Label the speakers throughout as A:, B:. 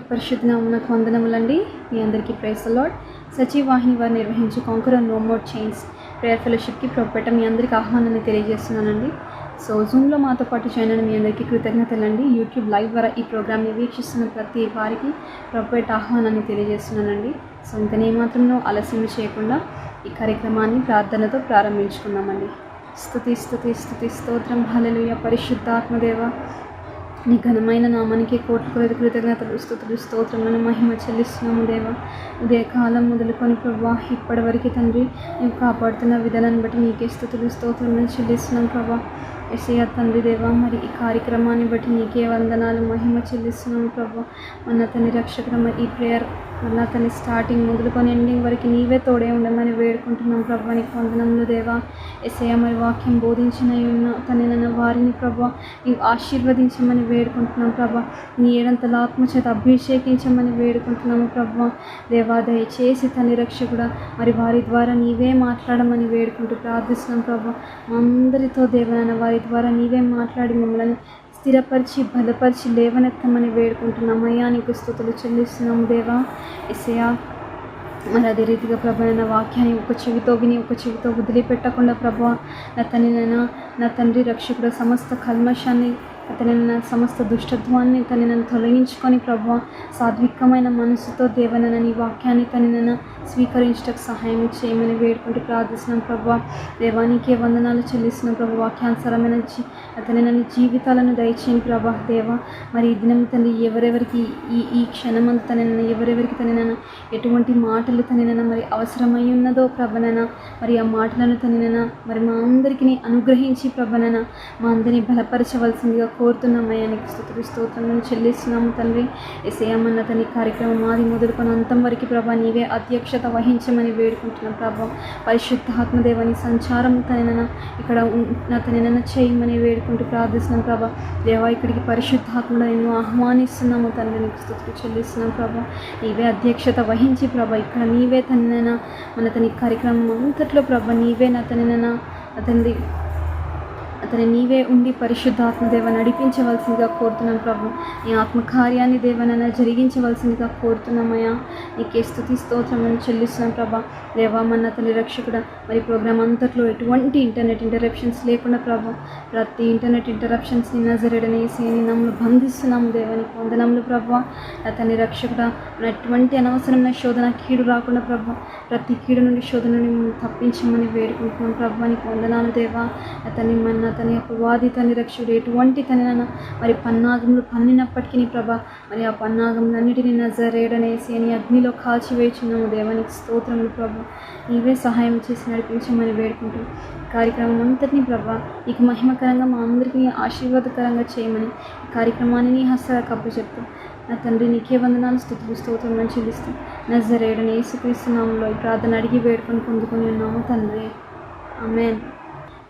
A: పరిశుద్ధ నామమునకు వందనములండి. మీ అందరికీ ప్రైజ్ ది లార్డ్. సజీవాహిని వారు నిర్వహించే conquer no more chains prayer ఫెలోషిప్కి ప్రొపెట మీ అందరికీ ఆహ్వానాన్ని తెలియజేస్తున్నానండి. సో జూమ్లో మాతో పాటు జాయిన్ అయిన మీ అందరికీ కృతజ్ఞతలండి. యూట్యూబ్ లైవ్ ద్వారా ఈ ప్రోగ్రామ్ని వీక్షిస్తున్న ప్రతి వారికి ప్రొపెట ఆహ్వానాన్ని తెలియజేస్తున్నానండి. సో ఇంకా ఏమాత్రం ఆలస్యం చేయకుండా ఈ కార్యక్రమాన్ని ప్రార్థనతో ప్రారంభించుకున్నామండి. స్తుతి స్తుతి స్తుతి స్తోత్రం హల్లెలూయా. పరిశుద్ధాత్మదేవ, నీ ఘనమైన నామానికి కోట్ల కొలది కృతజ్ఞతలు స్తుతులు స్తోత్రములను మహిమ చెల్లిస్తున్నాము దేవా. ఉదయకాలం మొదలుకొని ప్రభా ఇప్పటివరకు తండ్రి నీవు కాపాడుతున్న విధానాన్ని బట్టి నీకే స్తుతులు స్తోత్రములను చెల్లిస్తున్నాం ప్రభా. యేసయ్య తండ్రి దేవా, మరి ఈ కార్యక్రమాన్ని బట్టి నీకే వందనాలు మహిమ చెల్లిస్తున్నాము ప్రభా. మన తన రక్షకుడు మరి ఈ ప్రేయర్ మన తన స్టార్టింగ్ మొదలుకొని ఎండింగ్ వరకు నీవే తోడే ఉండమని వేడుకుంటున్నాం ప్రభా. నీకు వందనములు దేవా. యేసయ్య మరి వాక్యం బోధించిన తన వారిని ప్రభా నీవు ఆశీర్వదించమని వేడుకుంటున్నాం ప్రభా. నీ ఏడంతల ఆత్మచేత అభిషేకించమని వేడుకుంటున్నాము ప్రభా. దేవా దయచేసి తన రక్షకుడా మరి వారి ద్వారా నీవే మాట్లాడమని వేడుకుంటూ ప్రార్థిస్తున్నాం ప్రభా. మా అందరితో దేవనైన వారి ద్వారా నీవే మాట్లాడి మమ్మల్ని స్థిరపరిచి బలపరిచి లేవనెత్తమని వేడుకుంటున్నాం అయ్యా. నీకు స్తుతులు చెల్లిస్తున్నాము దేవా. యేసయ్యా మరి అదే రీతిగా ప్రభా నా వాక్యాన్ని ఒక చెవితో విని ఒక చెవితో వదిలిపెట్టకుండా ప్రభా నా తండ్రి రక్షకుడు సమస్త కల్మషాన్ని అతని సమస్త దుష్టత్వాన్ని నన్ను తొలగించుకొని ప్రభా సాత్వికమైన మనసుతో దేవనైనా నీ వాక్యాన్ని నన్ను స్వీకరించడానికి సహాయం చేయమని వేడుకుంటూ ప్రార్థిస్తున్నాం ప్రభా. దేవానికే వందనాలు చెల్లిస్తున్నాం ప్రభా. వాక్యానుసారమైన నన్ను జీవితాలను దయచేయండి ప్రభా. దేవా మరి ఈ దినం తండ్రి ఎవరెవరికి ఈ క్షణమంతా ఎవరెవరికి నన్ను ఎటువంటి మాటలు నన్ను మరి అవసరమై ఉన్నదో ప్రభనైనా మరి ఆ మాటలను మరి మా అందరికీ అనుగ్రహించి ప్రభనైనా మా అందరినీ బలపరచవలసిందిగా కోరుతున్నామయ్యా. నీకు స్తుతులు స్తోత్రములను చెల్లిస్తున్నాము తండ్రి. యేసయ్యమన్న తన కార్యక్రమం ఆది మొదలుకొని అంతం వరకు ప్రభా నీవే అధ్యక్షత వహించమని వేడుకుంటున్నాం ప్రభా. పరిశుద్ధాత్మదేవాని సంచారం ఇక్కడ తనైనా చేయమని వేడుకుంటూ ప్రార్థిస్తున్నాం ప్రభా. దేవా ఇక్కడికి పరిశుద్ధాత్మను ఎన్నో ఆహ్వానిస్తున్నాము తండ్రి. నీకు స్తుతులు చెల్లిస్తున్నాం ప్రభా. నీవే అధ్యక్షత వహించి ప్రభా ఇక్కడ నీవే తనైనా తన కార్యక్రమం అంతట్లో ప్రభా నీవే అతని నీవే ఉండి పరిశుద్ధాత్మదేవ నడిపించవలసిందిగా కోరుతున్నాను ప్రభు. నీ ఆత్మకార్యాన్ని దేవనైనా జరిగించవలసిందిగా కోరుతున్నామయ్యా. నీకే స్తుతి స్తోత్రములను చెల్లిస్తున్నాం ప్రభా. దేవా మన తల్లి రక్షకుడ మరి ప్రోగ్రామ్ అంతట్లో ఎటువంటి ఇంటర్నెట్ ఇంటరప్షన్స్ లేకుండా ప్రభా ప్రతి ఇంటర్నెట్ ఇంటరప్షన్స్ని నజరేడని యేసయ్యని నమ్ములు బంధిస్తున్నాము దేవానికి వందనములు ప్రభా. నా తల్లి రక్షకుడ ఎటువంటి అనవసరమైన శోధన కీడు రాకుండా ప్రభా ప్రతి కీడు నుండి శోధన నుండి తప్పించమని వేడుకుంటున్నాం ప్రభా. నీకు వందనాలు దేవా. తన యొక్క వాది తన రక్షకుడు ఎటువంటి తనైనా మరి పన్నాగములు పన్నినప్పటికీ ప్రభా మరి ఆ పన్నాగములన్నిటినీ నజరేడనేసి అని అగ్నిలో కాల్చివేయుచున్నాము దేవానికి స్తోత్రములు ప్రభా. నీవే సహాయం చేసి నడిపించమని వేడుకుంటూ కార్యక్రమం అంతటినీ ప్రభా నీకు మహిమకరంగా మా అందరికీ ఆశీర్వాదకరంగా చేయమని ఈ కార్యక్రమాన్ని నీ హస్తాలకు అప్పచెప్తూ నా తండ్రి నీకే వందనాలు స్తుతులు స్తోత్రములను చెల్లిస్తూ నజరేయుడైన యేసుక్రీస్తు నామములో ఈ ప్రార్థన అడిగి వేడుకొని పొందుకొని ఉన్నాము తండ్రి. ఆమేన్.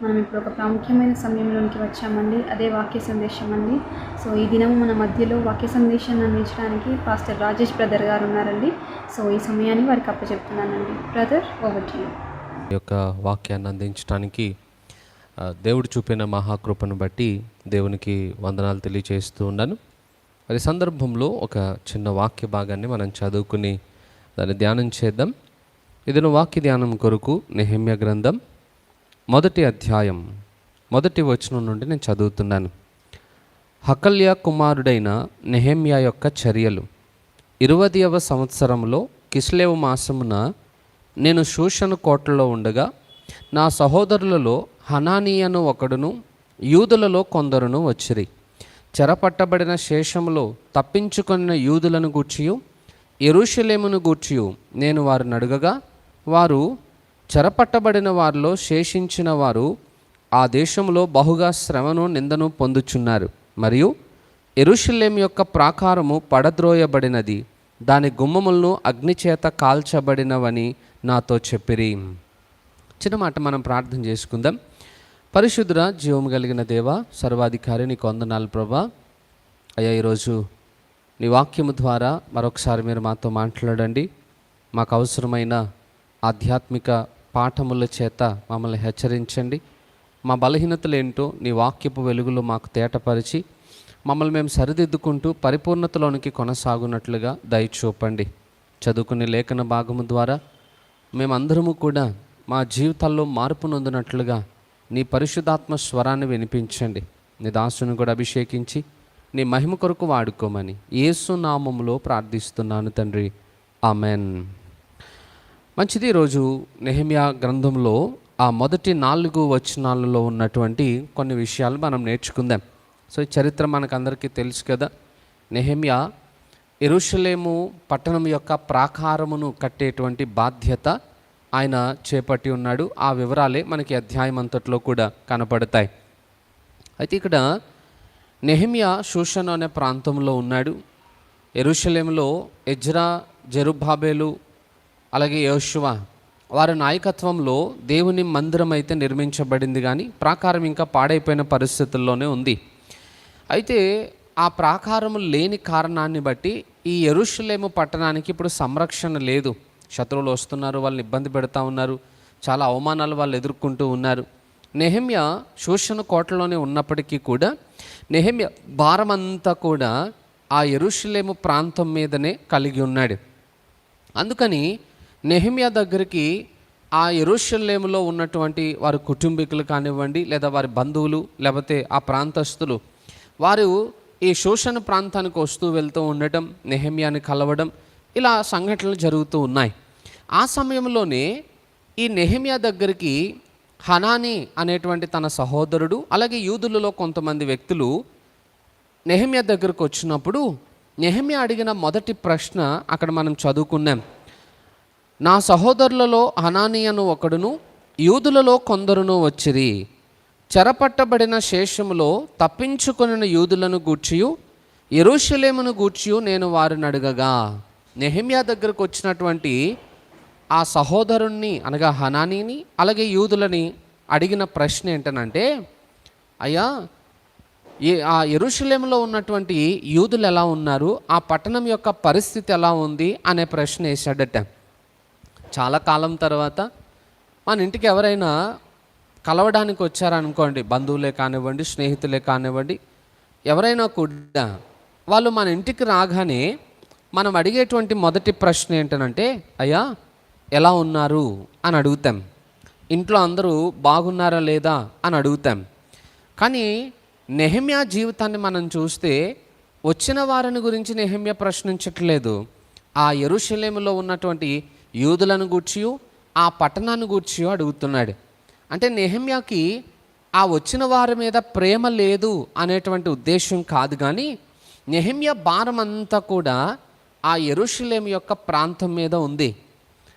A: మనం ఇప్పుడు ఒక ప్రాముఖ్యమైన సమయంలోనికి వచ్చామండి. అదే వాక్య సందేశం అండి. సో ఈ దినము మన మధ్యలో వాక్య సందేశాన్ని అందించడానికి పాస్టర్ రాజేష్ బ్రదర్ గారు ఉన్నారండి. సో ఈ సమయాన్ని వారికి అప్పచెప్తున్నానండి. Brother over to you.
B: ఈ యొక్క వాక్యాన్ని అందించడానికి దేవుడు చూపిన మహాకృపను బట్టి దేవునికి వందనాలు తెలియజేస్తూ ఉన్నాను. మరి సందర్భంలో ఒక చిన్న వాక్య భాగాన్ని మనం చదువుకుని దాన్ని ధ్యానం చేద్దాం. ఇదిన వాక్య ధ్యానం కొరకు నెహెమ్యా గ్రంథం 1వ అధ్యాయం 1వ వచనం నుండి నేను చదువుతున్నాను. హకల్యా కుమారుడైన నెహెమ్యా యొక్క చర్యలు. 20వ సంవత్సరంలో కిస్లేవు మాసమున నేను షూషను కోటలో ఉండగా నా సహోదరులలో హనానీయను ఒకడును యూదులలో కొందరును వచ్చిరి. చెరపట్టబడిన శేషములో తప్పించుకొనిన యూదులను గూర్చియు యెరూషలేమును గూర్చియు నేను వారిని అడుగగా వారు చెరపట్టబడిన వారిలో శేషించిన వారు ఆ దేశంలో బహుగా శ్రమను నిందను పొందుచున్నారు. మరియు యెరూషలేము యొక్క ప్రాకారము పడద్రోయబడినది, దాని గుమ్మములను అగ్నిచేత కాల్చబడినవని నాతో చెప్పిరి. చిన్న మాట మనం ప్రార్థన చేసుకుందాం. పరిశుద్ధ జీవము కలిగిన దేవ సర్వాధికారి నీకు వందనాలు ప్రభా. అయ్యా ఈరోజు నీ వాక్యము ద్వారా మరొకసారి మీరు మాతో మాట్లాడండి. మాకు అవసరమైన ఆధ్యాత్మిక పాఠముల చేత మమ్మల్ని హెచ్చరించండి. మా బలహీనతలు ఏంటో నీ వాక్యపు వెలుగులో మాకు తేటపరిచి మమ్మల్ని మేము సరిదిద్దుకుంటూ పరిపూర్ణతలోనికి కొనసాగునట్లుగా దయచూపండి. చదువుకునే లేఖన భాగము ద్వారా మేమందరము కూడా మా జీవితాల్లో మార్పు నొందినట్లుగా నీ పరిశుద్ధాత్మ స్వరాన్ని వినిపించండి. నీ దాసుని కూడా అభిషేకించి నీ మహిమ కొరకు వాడుకోమని యేసు నామములో ప్రార్థిస్తున్నాను తండ్రి, ఆమెన్. మంచిది. ఈరోజు నెహెమ్యా గ్రంథంలో ఆ మొదటి 4 వచనాలలో ఉన్నటువంటి కొన్ని విషయాలు మనం నేర్చుకుందాం. సో ఈ చరిత్ర మనకందరికీ తెలుసు కదా. నెహెమ్యా యెరూషలేము పట్టణం యొక్క ప్రాకారమును కట్టేటువంటి బాధ్యత ఆయన చేపట్టి ఉన్నాడు. ఆ వివరాలే మనకి అధ్యాయం అంతట్లో కూడా కనపడతాయి. అయితే ఇక్కడ నెహెమ్యా షూషను అనే ప్రాంతంలో ఉన్నాడు. యెరూషలేములో ఎజ్రా, జెరుబ్బాబెలు అలాగే యోషువ వారి నాయకత్వంలో దేవుని మందిరం అయితే నిర్మించబడింది, కానీ ప్రాకారం ఇంకా పాడైపోయిన పరిస్థితుల్లోనే ఉంది. అయితే ఆ ప్రాకారము లేని కారణాన్ని బట్టి ఈ యెరూషలేము పట్టణానికి ఇప్పుడు సంరక్షణ లేదు. శత్రువులు వస్తున్నారు, వాళ్ళని ఇబ్బంది పెడతా ఉన్నారు, చాలా అవమానాలు వాళ్ళు ఎదుర్కొంటూ ఉన్నారు. నెహెమ్యా షూషను కోటలోనే ఉన్నప్పటికీ కూడా నెహెమ్యా భారమంతా కూడా ఆ యెరూషలేము ప్రాంతం మీదనే కలిగి ఉన్నాడు. అందుకని నెహెమ్యా దగ్గరికి ఆ యెరూషలేములో ఉన్నటువంటి వారి కుటుంబీకులు కానివ్వండి, లేదా వారి బంధువులు, లేకపోతే ఆ ప్రాంతస్తులు వారు ఈ షూషను ప్రాంతానికి వస్తూ వెళ్తూ ఉండటం, నెహెమ్యాని కలవడం, ఇలా సంఘటనలు జరుగుతూ ఉన్నాయి. ఆ సమయంలోనే ఈ నెహెమ్యా దగ్గరికి హనానీ అనేటువంటి తన సహోదరుడు, అలాగే యూదులలో కొంతమంది వ్యక్తులు నెహెమ్యా దగ్గరకు వచ్చినప్పుడు నెహెమ్యా అడిగిన మొదటి ప్రశ్న అక్కడ మనం చదువుకున్నాం. నా సహోదరులలో హనానీ అను ఒకడును యూదులలో కొందరును వచ్చిరి. చెరపట్టబడిన శేషములో తప్పించుకొనిన యూదులను గూర్చియు యెరూషలేమును గూర్చియు నేను వారిని అడగగా, నెహెమ్యా దగ్గరకు వచ్చినటువంటి ఆ సహోదరుణ్ణి అనగా హనానీని అలాగే యూదులని అడిగిన ప్రశ్న ఏంటనంటే, అయ్యా ఆ యెరూషలేములో ఉన్నటువంటి యూదులు ఎలా ఉన్నారు, ఆ పట్టణం యొక్క పరిస్థితి ఎలా ఉంది అనే ప్రశ్న వేశాడట. చాలా కాలం తర్వాత మన ఇంటికి ఎవరైనా కలవడానికి వచ్చారనుకోండి, బంధువులే కానివ్వండి, స్నేహితులే కానివ్వండి, ఎవరైనా కూడా వాళ్ళు మన ఇంటికి రాగానే మనం అడిగేటువంటి మొదటి ప్రశ్న ఏంటనంటే, అయ్యా ఎలా ఉన్నారు అని అడుగుతాం. ఇంట్లో అందరూ బాగున్నారా లేదా అని అడుగుతాం. కానీ నెహెమ్యా జీవితాన్ని మనం చూస్తే వచ్చిన వారిని గురించి నెహెమ్యా ప్రశ్నించట్లేదు. ఆ యెరూషలేములో ఉన్నటువంటి యూదులను గూర్చియు ఆ పట్టణాన్ని గూర్చియు అడుగుతున్నాడు. అంటే నెహెమ్యాకి ఆ వచ్చిన వారి మీద ప్రేమ లేదు అనేటువంటి ఉద్దేశం కాదు, కానీ నెహెమ్యా భారం అంతా కూడా ఆ యెరూషలేము యొక్క ప్రాంతం మీద ఉంది.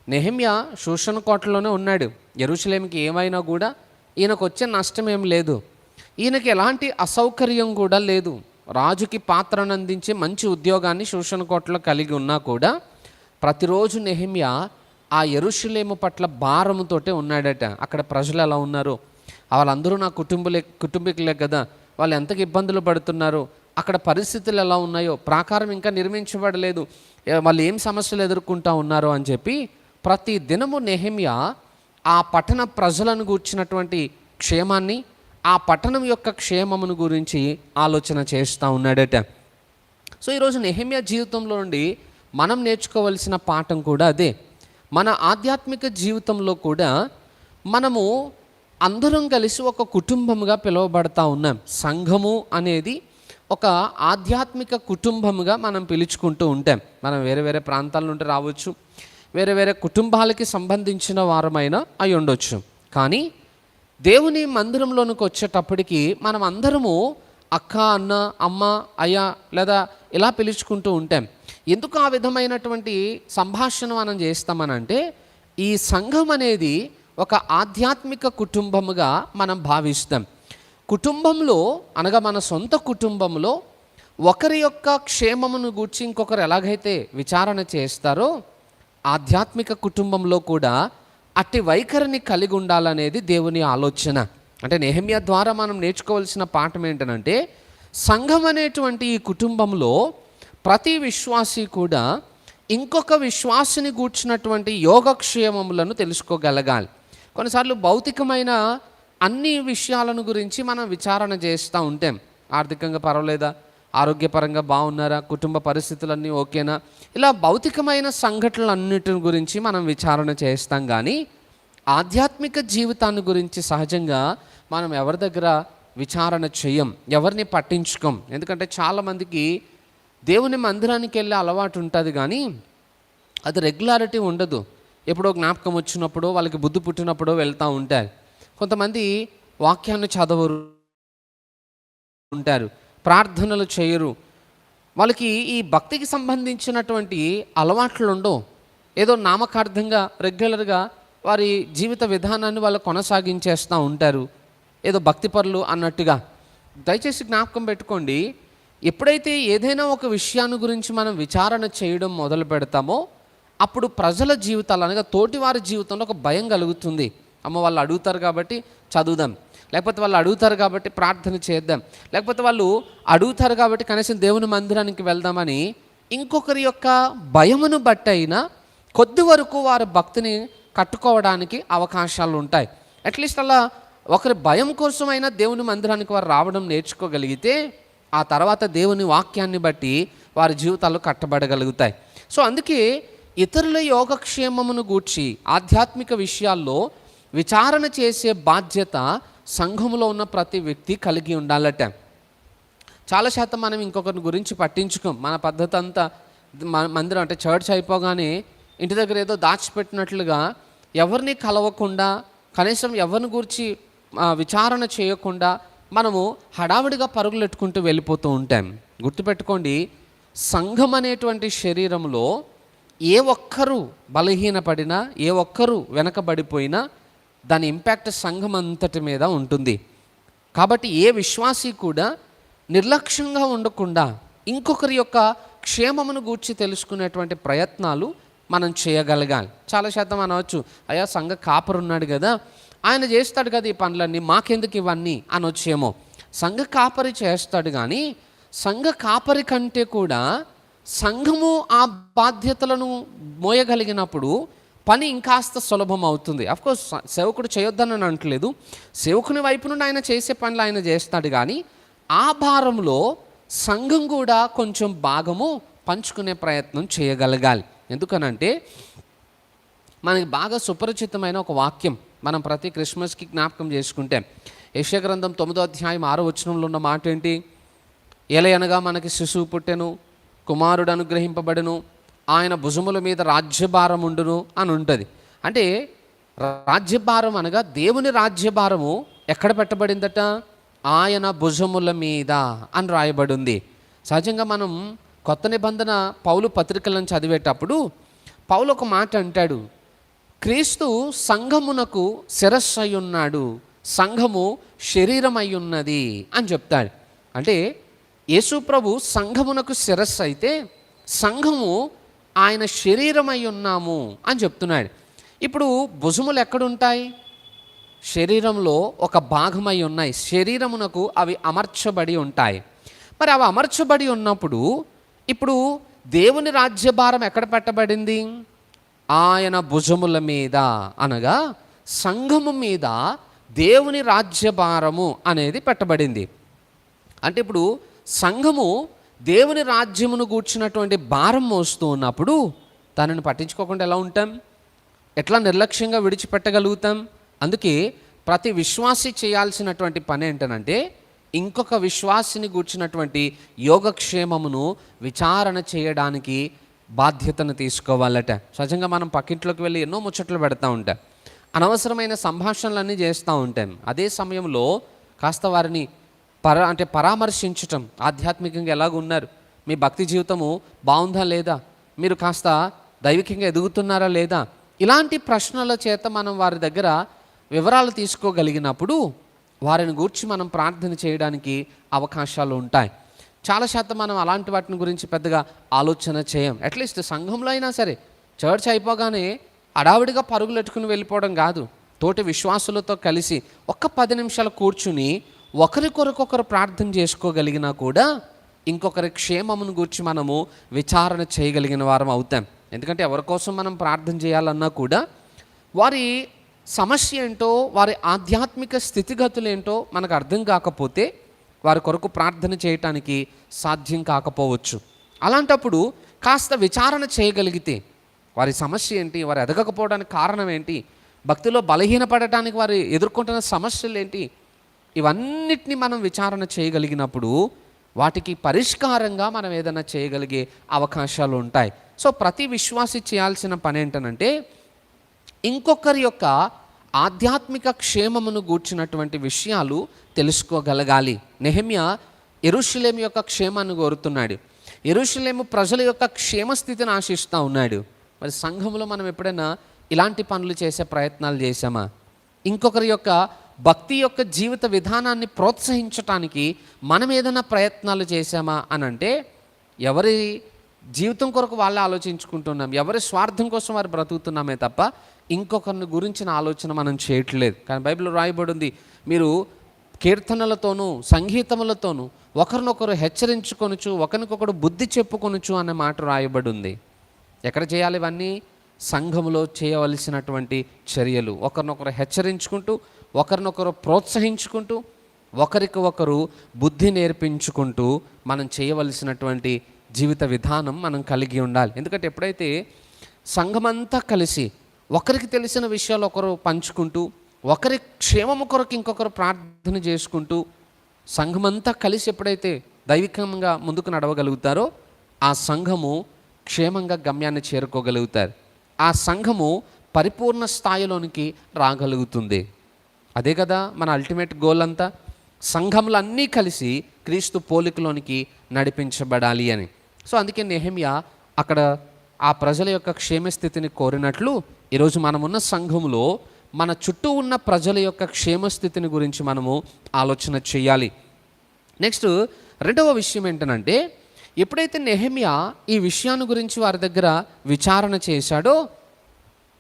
B: నెహెమ్యా షూషను కోటలోనే ఉన్నాడు. యెరూషలేముకి ఏమైనా కూడా ఈయనకు వచ్చే నష్టం ఏం లేదు, ఈయనకి ఎలాంటి అసౌకర్యం కూడా లేదు. రాజుకి పాత్రను అందించే మంచి ఉద్యోగాన్ని షూషను కోటలో కలిగి ఉన్నా కూడా ప్రతిరోజు నెహెమ్యా ఆ యెరూషలేము పట్ల భారముతోటే ఉన్నాడట. అక్కడ ప్రజలు ఎలా ఉన్నారు, వాళ్ళందరూ నా కుటుంబీకులే కదా, వాళ్ళు ఎంతకు ఇబ్బందులు పడుతున్నారు, అక్కడ పరిస్థితులు ఎలా ఉన్నాయో, ప్రాకారం ఇంకా నిర్మించబడలేదు, వాళ్ళు ఏం సమస్యలు ఎదుర్కొంటూ ఉన్నారో అని చెప్పి ప్రతి దినము నెహెమ్యా ఆ పట్టణ ప్రజలను గూర్చినటువంటి క్షేమాన్ని, ఆ పట్టణం యొక్క క్షేమమును గురించి ఆలోచన చేస్తూ ఉన్నాడట. సో ఈరోజు నెహెమ్యా జీవితంలో నుండి మనం నేర్చుకోవలసిన పాఠం కూడా అదే. మన ఆధ్యాత్మిక జీవితంలో కూడా మనము అందరం కలిసి ఒక కుటుంబముగా పిలువబడతా ఉన్నాం. సంఘము అనేది ఒక ఆధ్యాత్మిక కుటుంబముగా మనం పిలుచుకుంటూ ఉంటాం. మనం వేరే వేరే ప్రాంతాల నుండి రావచ్చు, వేరే వేరే కుటుంబాలకి సంబంధించిన వారమైనా అయి ఉండొచ్చు. కానీ దేవుని మందిరంలోనికి వచ్చేటప్పటికి మనం అందరము అక్క, అన్న, అమ్మ, అయ్య లేదా ఇలా పిలుచుకుంటూ ఉంటాం. ఎందుకు ఆ విధమైనటువంటి సంభాషణ మనం చేస్తామనంటే, ఈ సంఘం అనేది ఒక ఆధ్యాత్మిక కుటుంబముగా మనం భావిస్తాం. కుటుంబంలో అనగా మన సొంత కుటుంబంలో ఒకరి యొక్క క్షేమమును గూర్చి ఇంకొకరు ఎలాగైతే విచారణ చేస్తారో, ఆధ్యాత్మిక కుటుంబంలో కూడా అట్టి వైఖరిని కలిగి ఉండాలనేది దేవుని ఆలోచన. అంటే నెహెమ్యా ద్వారా మనం నేర్చుకోవాల్సిన పాఠం ఏంటంటే, సంఘం అనేటువంటి ఈ కుటుంబంలో ప్రతి విశ్వాసి కూడా ఇంకొక విశ్వాసిని గూర్చినటువంటి యోగక్షేమములను తెలుసుకోగలగాలి. కొన్నిసార్లు భౌతికమైన అన్ని విషయాలను గురించి మనం విచారణ చేస్తూ ఉంటాం. ఆర్థికంగా పర్వాలేదా, ఆరోగ్యపరంగా బాగున్నారా, కుటుంబ పరిస్థితులన్నీ ఓకేనా, ఇలా భౌతికమైన సంఘటనలన్నిటి గురించి మనం విచారణ చేస్తాం. కానీ ఆధ్యాత్మిక జీవితాన్ని గురించి సహజంగా మనం ఎవరి దగ్గర విచారణ చేయం, ఎవరిని పట్టించుకోం. ఎందుకంటే చాలామందికి దేవుని మందిరానికి వెళ్ళే అలవాటు ఉంటుంది, కానీ అది రెగ్యులారిటీ ఉండదు. ఎప్పుడో జ్ఞాపకం వచ్చినప్పుడు, వాళ్ళకి బుద్ధి పుట్టినప్పుడు వెళ్తూ ఉంటారు. కొంతమంది వాక్యాన్ని చదవరు ఉంటారు, ప్రార్థనలు చేయరు. వాళ్ళకి ఈ భక్తికి సంబంధించినటువంటి అలవాట్లు ఉండవు. ఏదో నామకార్థంగా రెగ్యులర్గా వారి జీవిత విధానాన్ని వాళ్ళు కొనసాగించేస్తూ ఉంటారు, ఏదో భక్తిపరులు అన్నట్టుగా. దయచేసి జ్ఞాపకం పెట్టుకోండి, ఎప్పుడైతే ఏదైనా ఒక విషయాన్ని గురించి మనం విచారణ చేయడం మొదలు పెడతామో అప్పుడు ప్రజల జీవితాలు అనగా తోటివారి జీవితంలో ఒక భయం కలుగుతుంది. అమ్మ వాళ్ళు అడుగుతారు కాబట్టి చదువుదాం, లేకపోతే వాళ్ళు అడుగుతారు కాబట్టి ప్రార్థన చేద్దాం, లేకపోతే వాళ్ళు అడుగుతారు కాబట్టి కనీసం దేవుని మందిరానికి వెళ్దామని ఇంకొకరి యొక్క భయమును బట్టి అయినా కొద్ది వరకు వారి భక్తిని కట్టుకోవడానికి అవకాశాలు ఉంటాయి. అట్లీస్ట్ అలా ఒకరి భయం కోసమైనా దేవుని మందిరానికి వారు రావడం నేర్చుకోగలిగితే ఆ తర్వాత దేవుని వాక్యాన్ని బట్టి వారి జీవితాలు కట్టబడగలుగుతాయి. సో అందుకే ఇతరుల యోగక్షేమమును గూర్చి ఆధ్యాత్మిక విషయాల్లో విచారణ చేసే బాధ్యత సంఘములో ఉన్న ప్రతి వ్యక్తి కలిగి ఉండాలట. చాలా శాతం మనం ఇంకొకరి గురించి పట్టించుకోం. మన పద్ధతి అంతా మందిరం అంటే చర్చ్ అయిపోగానే ఇంటి దగ్గర ఏదో దాచిపెట్టినట్లుగా ఎవరిని కలవకుండా, కనీసం ఎవరిని గురించి విచారణ చేయకుండా మనము హడావిడిగా పరుగులెట్టుకుంటూ వెళ్ళిపోతూ ఉంటాం. గుర్తుపెట్టుకోండి, సంఘం అనేటువంటి శరీరంలో ఏ ఒక్కరూ బలహీనపడినా, ఏ ఒక్కరూ వెనకబడిపోయినా దాని ఇంపాక్ట్ సంఘం అంతటి మీద ఉంటుంది. కాబట్టి ఏ విశ్వాసి కూడా నిర్లక్ష్యంగా ఉండకుండా ఇంకొకరి యొక్క క్షేమమును గూర్చి తెలుసుకునేటువంటి ప్రయత్నాలు మనం చేయగలగాలి. చాలా శాతం అనవచ్చు, అయ్యా సంఘ కాపరు ఉన్నాడు కదా, ఆయన చేస్తాడు కదా ఈ పనులన్నీ, మాకెందుకు ఇవన్నీ అనొచ్చేమో. సంఘ కాపరి చేస్తాడు, కానీ సంఘ కాపరి కంటే కూడా సంఘము ఆ బాధ్యతలను మోయగలిగినప్పుడు పని ఇంకాస్త సులభం అవుతుంది. అఫ్కోర్స్ సేవకుడు చేయొద్దని అనట్లేదు, సేవకుని వైపు నుండి ఆయన చేసే పనులు ఆయన చేస్తాడు, కానీ ఆ భారంలో సంఘం కూడా కొంచెం భాగము పంచుకునే ప్రయత్నం చేయగలగాలి. ఎందుకనంటే మనకి బాగా సుపరిచితమైన ఒక వాక్యం మనం ప్రతి క్రిస్మస్కి జ్ఞాపకం చేసుకుంటే యెషయా గ్రంథం 9వ అధ్యాయం 6వ వచనంలో ఉన్న మాట ఏంటి? ఎలయనగా మనకి శిశువు పుట్టెను, కుమారుడు అనుగ్రహింపబడును, ఆయన భుజముల మీద రాజ్యభారం ఉండును అని ఉంటుంది. అంటే రాజ్యభారం అనగా దేవుని రాజ్యభారము ఎక్కడ పెట్టబడిందట? ఆయన భుజముల మీద అని రాయబడి ఉంది. సహజంగా మనం కొత్త నిబంధన పౌలు పత్రికలను చదివేటప్పుడు పౌలు ఒక మాట అంటాడు, క్రీస్తు సంఘమునకు శిరస్సు అయి ఉన్నాడు, సంఘము శరీరం అయి ఉన్నది అని చెప్తాడు. అంటే యేసు ప్రభు సంఘమునకు శిరస్సు అయితే సంఘము ఆయన శరీరమై ఉన్నాము అని చెప్తున్నాడు. ఇప్పుడు భుజములు ఎక్కడుంటాయి? శరీరంలో ఒక భాగమై ఉన్నాయి, శరీరమునకు అవి అమర్చబడి ఉంటాయి. మరి అవి అమర్చబడి ఉన్నప్పుడు ఇప్పుడు దేవుని రాజ్యభారం ఎక్కడ పెట్టబడింది? ఆయన భుజముల మీద, అనగా సంఘము మీద దేవుని రాజ్యభారము అనేది పెట్టబడింది. అంటే ఇప్పుడు సంఘము దేవుని రాజ్యమును గూర్చినటువంటి భారం మోస్తూ ఉన్నప్పుడు దానిని పట్టించుకోకుండా ఎలా ఉంటాం? ఎట్లా నిర్లక్ష్యంగా విడిచిపెట్టగలుగుతాం? అందుకే ప్రతి విశ్వాసి చేయాల్సినటువంటి పని ఏంటనంటే ఇంకొక విశ్వాసిని గూర్చినటువంటి యోగక్షేమమును విచారణ చేయడానికి బాధ్యతను తీసుకోవాలట. సహజంగా మనం పక్కింట్లోకి వెళ్ళి ఎన్నో ముచ్చట్లు పెడతా ఉంటాం, అనవసరమైన సంభాషణలన్నీ చేస్తూ ఉంటాం. అదే సమయంలో కాస్త వారిని పరామర్శించటం, ఆధ్యాత్మికంగా ఎలాగున్నారు, మీ భక్తి జీవితము బాగుందా లేదా, మీరు కాస్త దైవికంగా ఎదుగుతున్నారా లేదా, ఇలాంటి ప్రశ్నల చేత మనం వారి దగ్గర వివరాలు తీసుకోగలిగినప్పుడు వారిని గూర్చి మనం ప్రార్థన చేయడానికి అవకాశాలు ఉంటాయి. చాలా శాతం మనం అలాంటి వాటిని గురించి పెద్దగా ఆలోచన చేయం. అట్లీస్ట్ సంఘంలో అయినా సరే చర్చ్ అయిపోగానే అడావిడిగా పరుగులెట్టుకుని వెళ్ళిపోవడం కాదు, తోటి విశ్వాసులతో కలిసి ఒక్క 10 నిమిషాలు కూర్చుని ఒకరికొరకొకరు ప్రార్థన చేసుకోగలిగినా కూడా ఇంకొకరి క్షేమమును గురించి మనము విచారణ చేయగలిగిన వారం అవుతాం. ఎందుకంటే ఎవరి కోసం మనం ప్రార్థన చేయాలన్నా కూడా వారి సమస్య ఏంటో, వారి ఆధ్యాత్మిక స్థితిగతులు ఏంటో మనకు అర్థం కాకపోతే వారి కొరకు ప్రార్థన చేయటానికి సాధ్యం కాకపోవచ్చు. అలాంటప్పుడు కాస్త విచారణ చేయగలిగితే వారి సమస్య ఏంటి, వారు ఎదగకపోవడానికి కారణం ఏంటి, భక్తిలో బలహీనపడటానికి వారు ఎదుర్కొంటున్న సమస్యలు ఏంటి, ఇవన్నిటిని మనం విచారణ చేయగలిగినప్పుడు వాటికి పరిష్కారంగా మనం ఏదైనా చేయగలిగే అవకాశాలు ఉంటాయి. సో ప్రతి విశ్వాసి చేయాల్సిన పని ఏంటనంటే ఇంకొకరి యొక్క ఆధ్యాత్మిక క్షేమమును గూర్చినటువంటి విషయాలు తెలుసుకోగలగాలి. నెహెమ్యా యెరూషలేము యొక్క క్షేమాన్ని కోరుతున్నాడు. యెరూషలేము ప్రజల యొక్క క్షేమస్థితిని ఆశిస్తూ ఉన్నాడు. మరి సంఘంలో మనం ఎప్పుడైనా ఇలాంటి పనులు చేసే ప్రయత్నాలు చేశామా? ఇంకొకరి యొక్క భక్తి యొక్క జీవిత విధానాన్ని ప్రోత్సహించటానికి మనం ఏదైనా ప్రయత్నాలు చేశామా అని అంటే ఎవరి జీవితం కొరకు వాళ్ళే ఆలోచించుకుంటున్నాం, ఎవరి స్వార్థం కోసం వారు బ్రతుకుతున్నామే తప్ప ఇంకొకరిని గురించిన ఆలోచన మనం చేయట్లేదు. కానీ బైబిల్లో రాయబడి ఉంది, మీరు కీర్తనలతోనూ సంగీతములతోనూ ఒకరినొకరు హెచ్చరించుకొనుచు ఒకరికొకరు బుద్ధి చెప్పుకొనుచు అనే మాట రాయబడి ఉంది. ఎక్కడ చేయాలి ఇవన్నీ? సంఘములో చేయవలసినటువంటి చర్యలు. ఒకరినొకరు హెచ్చరించుకుంటూ, ఒకరినొకరు ప్రోత్సహించుకుంటూ, ఒకరికి ఒకరు బుద్ధి నేర్పించుకుంటూ మనం చేయవలసినటువంటి జీవిత విధానం మనం కలిగి ఉండాలి. ఎందుకంటే ఎప్పుడైతే సంఘమంతా కలిసి ఒకరికి తెలిసిన విషయాలు ఒకరు పంచుకుంటూ, ఒకరి క్షేమము కొరకు ఇంకొకరు ప్రార్థన చేసుకుంటూ, సంఘమంతా కలిసి ఎప్పుడైతే దైవికంగా ముందుకు నడవగలుగుతారో ఆ సంఘము క్షేమంగా గమ్యాన్ని చేరుకోగలుగుతారు. ఆ సంఘము పరిపూర్ణ స్థాయిలోనికి రాగలుగుతుంది. అదే కదా మన అల్టిమేట్ గోల్ అంతా, సంఘములన్నీ కలిసి క్రీస్తు పోలికలోనికి నడిపించబడాలి అని. సో అందుకే నెహెమ్యా అక్కడ ఆ ప్రజల యొక్క క్షేమస్థితిని కోరినట్లు ఈరోజు మనమున్న సంఘములో మన చుట్టూ ఉన్న ప్రజల యొక్క క్షేమస్థితిని గురించి మనము ఆలోచన చేయాలి. నెక్స్ట్ రెండవ విషయం ఏంటనంటే, ఎప్పుడైతే నెహెమ్యా ఈ విషయాన్ని గురించి వారి దగ్గర విచారణ చేశాడో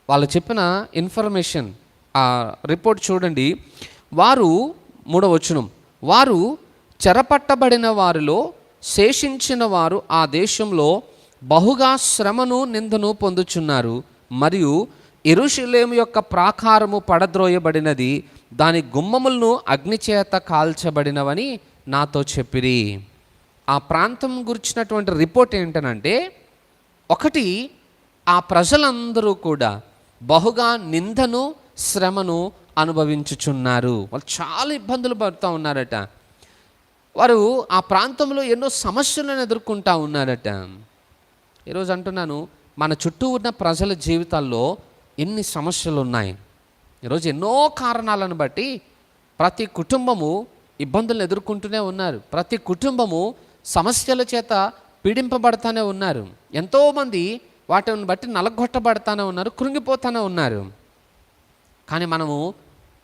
B: వాళ్ళు చెప్పిన ఇన్ఫర్మేషన్ ఆ రిపోర్ట్ చూడండి. వారు 3వ వచనం, వారు చెరపట్టబడిన వారిలో శేషించిన వారు ఆ దేశంలో బహుగా శ్రమను నిందను పొందుచున్నారు, మరియు యెరూషలేము యొక్క ప్రాకారము పడద్రోయబడినది, దాని గుమ్మములను అగ్నిచేత కాల్చబడినవని నాతో చెప్పిరి. ఆ ప్రాంతం గురించినటువంటి రిపోర్ట్ ఏంటనంటే, ఒకటి ఆ ప్రజలందరూ కూడా బహుగా నిందను శ్రమను అనుభవించుచున్నారు. వాళ్ళు చాలా ఇబ్బందులు పడుతూ ఉన్నారట. వారు ఆ ప్రాంతంలో ఎన్నో సమస్యలను ఎదుర్కొంటూ ఉన్నారట. ఈరోజు అంటున్నాను, మన చుట్టూ ఉన్న ప్రజల జీవితాల్లో ఎన్ని సమస్యలు ఉన్నాయి. ఈరోజు ఎన్నో కారణాలను బట్టి ప్రతి కుటుంబము ఇబ్బందులను ఎదుర్కొంటూనే ఉన్నారు. ప్రతి కుటుంబము సమస్యల చేత పీడింపబడతానే ఉన్నారు. ఎంతోమంది వాటిని బట్టి నలగొట్టబడతానే ఉన్నారు, కృంగిపోతానే ఉన్నారు. కానీ మనము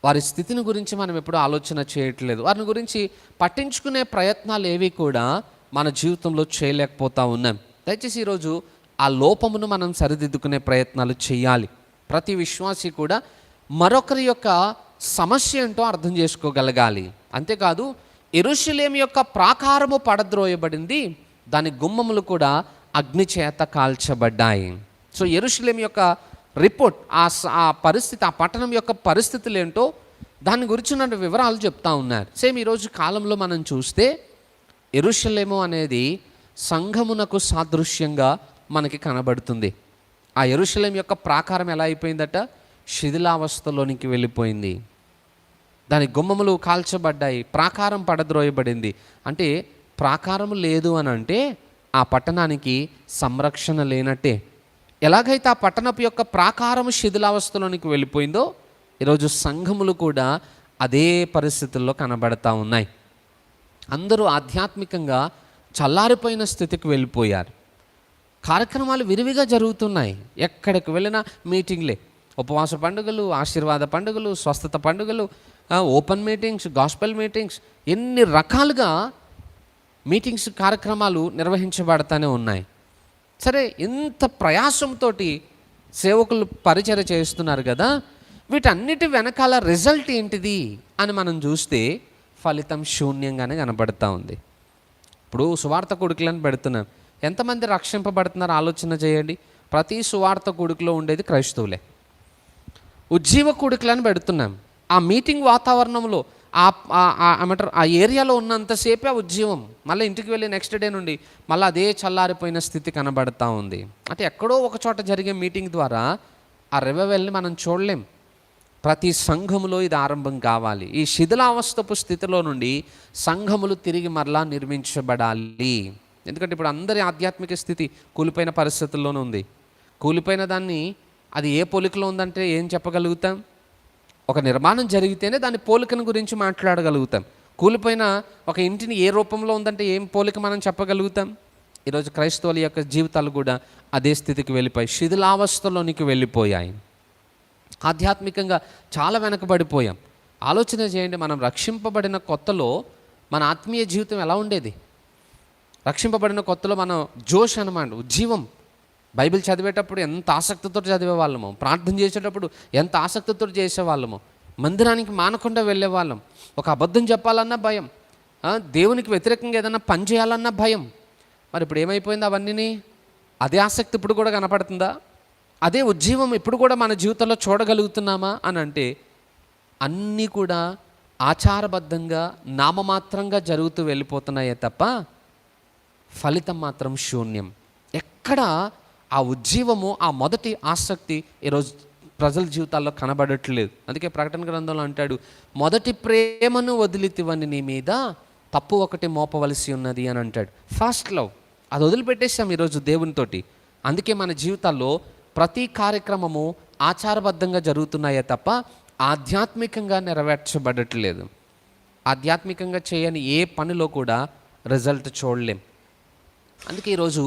B: వారి స్థితిని గురించి మనం ఎప్పుడూ ఆలోచన చేయట్లేదు. వారిని గురించి పట్టించుకునే ప్రయత్నాలు ఏవి కూడా మన జీవితంలో చేయలేకపోతూ ఉన్నాం. దయచేసి ఈరోజు ఆ లోపమును మనం సరిదిద్దుకునే ప్రయత్నాలు చేయాలి. ప్రతి విశ్వాసి కూడా మరొకరి యొక్క సమస్య ఏంటో అర్థం చేసుకోగలగాలి. అంతేకాదు, యెరూషలేము యొక్క ప్రాకారము పడద్రోయబడింది, దాని గుమ్మములు కూడా అగ్ని చేత కాల్చబడ్డాయి. సో యెరూషలేము యొక్క రిపోర్ట్, ఆ పరిస్థితి, ఆ పట్టణం యొక్క పరిస్థితులు ఏంటో దాని గురించిన వివరాలు చెప్తా ఉన్నారు. సేమ్ ఈరోజు కాలంలో మనం చూస్తే యెరూషలేము అనేది సంఘమునకు సాదృశ్యంగా మనకి కనబడుతుంది. ఆ యెరూషలేము యొక్క ప్రాకారం ఎలా అయిపోయిందట? శిథిలావస్థలోనికి వెళ్ళిపోయింది. దాని గుమ్మములు కాల్చబడ్డాయి, ప్రాకారం పడద్రోయబడింది. అంటే ప్రాకారం లేదు అని అంటే ఆ పట్టణానికి సంరక్షణ లేనట్టే. ఎలాగైతే ఆ పట్టణపు యొక్క ప్రాకారము శిథిలావస్థలోనికి వెళ్ళిపోయిందో ఈరోజు సంఘములు కూడా అదే పరిస్థితుల్లో కనబడతా ఉన్నాయి. అందరూ ఆధ్యాత్మికంగా చల్లారిపోయిన స్థితికి వెళ్ళిపోయారు. కార్యక్రమాలు విరివిగా జరుగుతున్నాయి. ఎక్కడికి వెళ్ళినా మీటింగ్లే, ఉపవాస పండుగలు, ఆశీర్వాద పండుగలు, స్వస్థత పండుగలు, ఓపెన్ మీటింగ్స్, గాస్పెల్ మీటింగ్స్, ఎన్ని రకాలుగా మీటింగ్స్ కార్యక్రమాలు నిర్వహించబడతానే ఉన్నాయి. సరే, ఇంత ప్రయాసంతో సేవకులు పరిచర్య చేస్తున్నారు కదా, వీటన్నిటి వెనకాల రిజల్ట్ ఏంటిది అని మనం చూస్తే ఫలితం శూన్యంగానే కనబడుతూ ఉంది. ఇప్పుడు సువార్త కొడుకులను పెడుతున్నాం, ఎంతమంది రక్షింపబడుతున్నారు ఆలోచన చేయండి. ప్రతి సువార్త కొడుకులో ఉండేది క్రైస్తవులే. ఉజ్జీవ కొడుకులను పెడుతున్నాం. ఆ మీటింగ్ వాతావరణంలో ఏమంటారు ఆ ఏరియాలో ఉన్నంతసేపే ఆ ఉజ్జీవం, మళ్ళీ ఇంటికి వెళ్ళి నెక్స్ట్ డే నుండి మళ్ళీ అదే చల్లారిపోయిన స్థితి కనబడతా ఉంది. అంటే ఎక్కడో ఒక చోట జరిగే మీటింగ్ ద్వారా ఆ రివైవల్ని మనం చూడలేం. ప్రతి సంఘములో ఇది ఆరంభం కావాలి. ఈ శిథిలావస్థపు స్థితిలో నుండి సంఘములు తిరిగి మరలా నిర్మించబడాలి. ఎందుకంటే ఇప్పుడు అందరి ఆధ్యాత్మిక స్థితి కూలిపోయిన పరిస్థితుల్లోనే ఉంది. కూలిపోయిన దాన్ని అది ఏ పోలికలో ఉందంటే ఏం చెప్పగలుగుతాం? ఒక నిర్మాణం జరిగితేనే దాని పోలికను గురించి మాట్లాడగలుగుతాం. కూలిపోయిన ఒక ఇంటిని ఏ రూపంలో ఉందంటే ఏం పోలిక మనం చెప్పగలుగుతాం? ఈరోజు క్రైస్తవుల యొక్క జీవితాలు కూడా అదే స్థితికి వెళ్ళిపోయి శిథిలావస్థలోనికి వెళ్ళిపోయాయి. ఆధ్యాత్మికంగా చాలా వెనకబడిపోయాం. ఆలోచన చేయండి, మనం రక్షింపబడిన కొత్తలో మన ఆత్మీయ జీవితం ఎలా ఉండేది? రక్షింపబడిన కొత్తలో మనం జోష్ అన్నమాట, ఉజ్జీవం. బైబిల్ చదివేటప్పుడు ఎంత ఆసక్తితో చదివేవాళ్ళము, ప్రార్థన చేసేటప్పుడు ఎంత ఆసక్తితో చేసేవాళ్ళము, మందిరానికి మానకుండా వెళ్ళేవాళ్ళం. ఒక అబద్ధం చెప్పాలన్నా భయం, దేవునికి వ్యతిరేకంగా ఏదన్నా పని చేయాలన్నా భయం. మరి ఇప్పుడు ఏమైపోయింది అవన్నీ? అదే ఆసక్తి ఇప్పుడు కూడా కనపడుతుందా? అదే ఉజ్జీవం ఇప్పుడు కూడా మన జీవితంలో చూడగలుగుతున్నామా అని అంటే అన్నీ కూడా ఆచారబద్ధంగా నామమాత్రంగా జరుగుతూ వెళ్ళిపోతున్నాయే తప్ప ఫలితం మాత్రం శూన్యం. ఎక్కడ ఆ ఉజ్జీవము, ఆ మొదటి ఆసక్తి ఈరోజు ప్రజల జీవితాల్లో కనబడట్లేదు. అందుకే ప్రకటన గ్రంథంలో అంటాడు, మొదటి ప్రేమను వదిలితివని నీ మీద తప్పు ఒకటి మోపవలసి ఉన్నది అని అంటాడు. ఫస్ట్ లవ్ అది వదిలిపెట్టేసాం ఈరోజు దేవునితోటి. అందుకే మన జీవితాల్లో ప్రతి కార్యక్రమము ఆచారబద్ధంగా జరుగుతున్నాయే తప్ప ఆధ్యాత్మికంగా నెరవేర్చబడట్లేదు. ఆధ్యాత్మికంగా చేయని ఏ పనిలో కూడా రిజల్ట్ చూడలేం. అందుకే ఈరోజు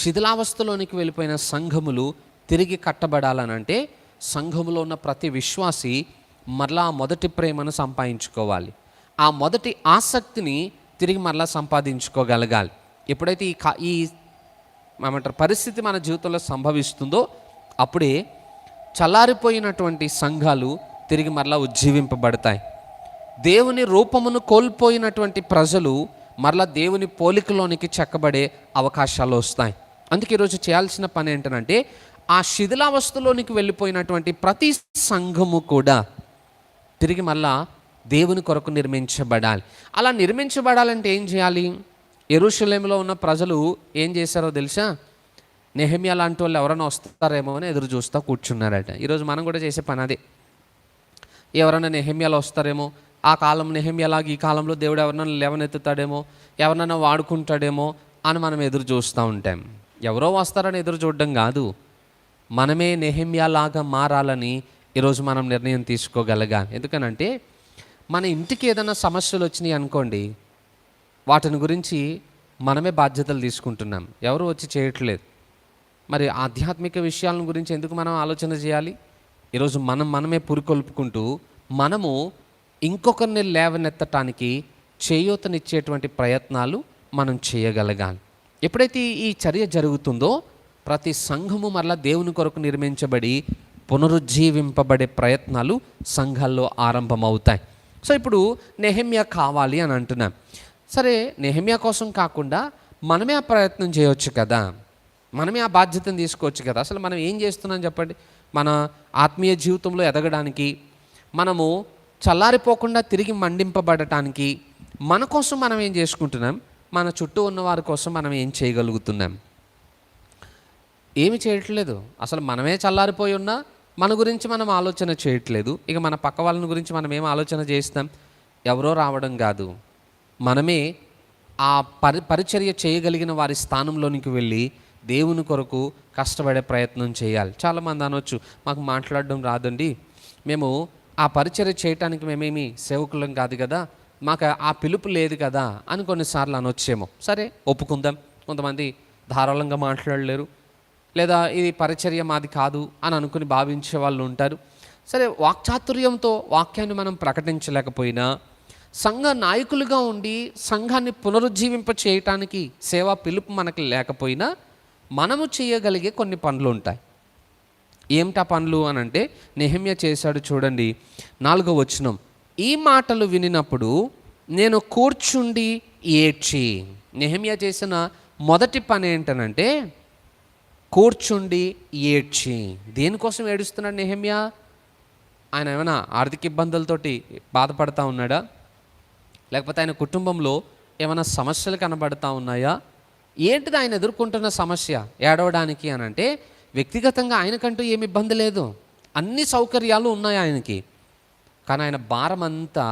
B: శిథిలావస్థలోనికి వెళ్ళిపోయిన సంఘములు తిరిగి కట్టబడాలనంటే సంఘములో ఉన్న ప్రతి విశ్వాసి మరలా మొదటి ప్రేమను సంపాదించుకోవాలి. ఆ మొదటి ఆసక్తిని తిరిగి మరలా సంపాదించుకోగలగాలి. ఎప్పుడైతే ఈ ఏమంటారు పరిస్థితి మన జీవితంలో సంభవిస్తుందో అప్పుడే చల్లారిపోయినటువంటి సంఘాలు తిరిగి మరలా ఉజ్జీవింపబడతాయి. దేవుని రూపమును కోల్పోయినటువంటి ప్రజలు మరలా దేవుని పోలికలోనికి చెక్కబడే అవకాశాలు వస్తాయి. అందుకే ఈరోజు చేయాల్సిన పని ఏంటంటే ఆ శిథిలావస్థలోనికి వెళ్ళిపోయినటువంటి ప్రతి సంఘము కూడా తిరిగి మళ్ళా దేవుని కొరకు నిర్మించబడాలి. అలా నిర్మించబడాలంటే ఏం చేయాలి? యెరూషలేములో ఉన్న ప్రజలు ఏం చేశారో తెలుసా? నెహెమ్యా లాంటి వాళ్ళు ఎవరైనా వస్తారేమో అని ఎదురు చూస్తూ కూర్చున్నారట. ఈరోజు మనం కూడా చేసే పని అదే. ఎవరైనా నెహెమ్యాలో వస్తారేమో, ఆ కాలం నెహెమ్యాలాగా ఈ కాలంలో దేవుడు ఎవరైనా లేవనెత్తుతాడేమో, ఎవరినైనా వాడుకుంటాడేమో అని మనం ఎదురు చూస్తూ ఉంటాం. ఎవరో వస్తారని ఎదురు చూడడం కాదు, మనమే నెహెమ్యాలాగా మారాలని ఈరోజు మనం నిర్ణయం తీసుకోగలగాలి. ఎందుకనంటే మన ఇంటికి ఏదైనా సమస్యలు వచ్చినాయి అనుకోండి, వాటిని గురించి మనమే బాధ్యతలు తీసుకుంటున్నాం, ఎవరు వచ్చి చేయట్లేదు. మరి ఆధ్యాత్మిక విషయాల గురించి ఎందుకు మనం ఆలోచన చేయాలి? ఈరోజు మనమే పురికొల్పుకుంటూ మనము ఇంకొకరిని లేవనెత్తటానికి చేయూతనిచ్చేటువంటి ప్రయత్నాలు మనం చేయగలగాలి. ఎప్పుడైతే ఈ చర్య జరుగుతుందో ప్రతి సంఘము మరలా దేవుని కొరకు నిర్మించబడి పునరుజ్జీవింపబడే ప్రయత్నాలు సంఘాల్లో ఆరంభమవుతాయి. సో ఇప్పుడు నెహెమ్యా కావాలి అని అంటున్నాం. సరే, నెహెమ్యా కోసం కాకుండా మనమే ఆ ప్రయత్నం చేయవచ్చు కదా, మనమే ఆ బాధ్యతను తీసుకోవచ్చు కదా. అసలు మనం ఏం చేస్తున్నాం చెప్పండి? మన ఆత్మీయ జీవితంలో ఎదగడానికి, మనము చల్లారిపోకుండా తిరిగి మండింపబడటానికి మన కోసం మనం ఏం చేసుకుంటున్నాం? మన చుట్టూ ఉన్న వారి కోసం మనం ఏం చేయగలుగుతున్నాం? ఏమి చేయట్లేదు. అసలు మనమే చల్లారిపోయి ఉన్నా మన గురించి మనం ఆలోచన చేయట్లేదు. ఇక మన పక్క వాళ్ళని గురించి మనం ఏం ఆలోచన చేస్తాం? ఎవరో రావడం కాదు, మనమే ఆ పరిచర్య చేయగలిగిన వారి స్థానంలోనికి వెళ్ళి దేవుని కొరకు కష్టపడే ప్రయత్నం చేయాలి. చాలామంది అనొచ్చు, మాకు మాట్లాడడం రాదండి, మేము ఆ పరిచర్య చేయటానికి మేమేమి సేవకులం కాదు కదా, మాకు ఆ పిలుపు లేదు కదా అని కొన్నిసార్లు అనొచ్చేమో. సరే, ఒప్పుకుందాం. కొంతమంది ధారాళంగా మాట్లాడలేరు, లేదా ఇది పరిచర్య మాది కాదు అని అనుకుని భావించే వాళ్ళు ఉంటారు. సరే, వాక్చాతుర్యంతో వాక్యాన్ని మనం ప్రకటించలేకపోయినా, సంఘ నాయకులుగా ఉండి సంఘాన్ని పునరుజ్జీవింప చేయటానికి సేవా పిలుపు మనకి లేకపోయినా మనము చేయగలిగే కొన్ని పనులు ఉంటాయి. ఏమిటా పనులు అని అంటే నెహెమ్యా చేశాడు. చూడండి 4వ వచనం, ఈ మాటలు వినినప్పుడు నేను కూర్చుండి ఏడ్చి. నెహెమ్యా చేసిన మొదటి పని ఏంటనంటే కూర్చుండి ఏడ్చి. దేనికోసం ఏడుస్తున్నాడు నెహెమ్యా? ఆయన ఏమైనా ఆర్థిక ఇబ్బందులతోటి బాధపడతా ఉన్నాడా? లేకపోతే ఆయన కుటుంబంలో ఏమైనా సమస్యలు కనబడతా ఉన్నాయా? ఏంటిది ఆయన ఎదుర్కొంటున్న సమస్య ఏడవడానికి అని అంటే, వ్యక్తిగతంగా ఆయనకంటూ ఏమి ఇబ్బంది లేదు, అన్ని సౌకర్యాలు ఉన్నాయి ఆయనకి. కానీ ఆయన భారం అంతా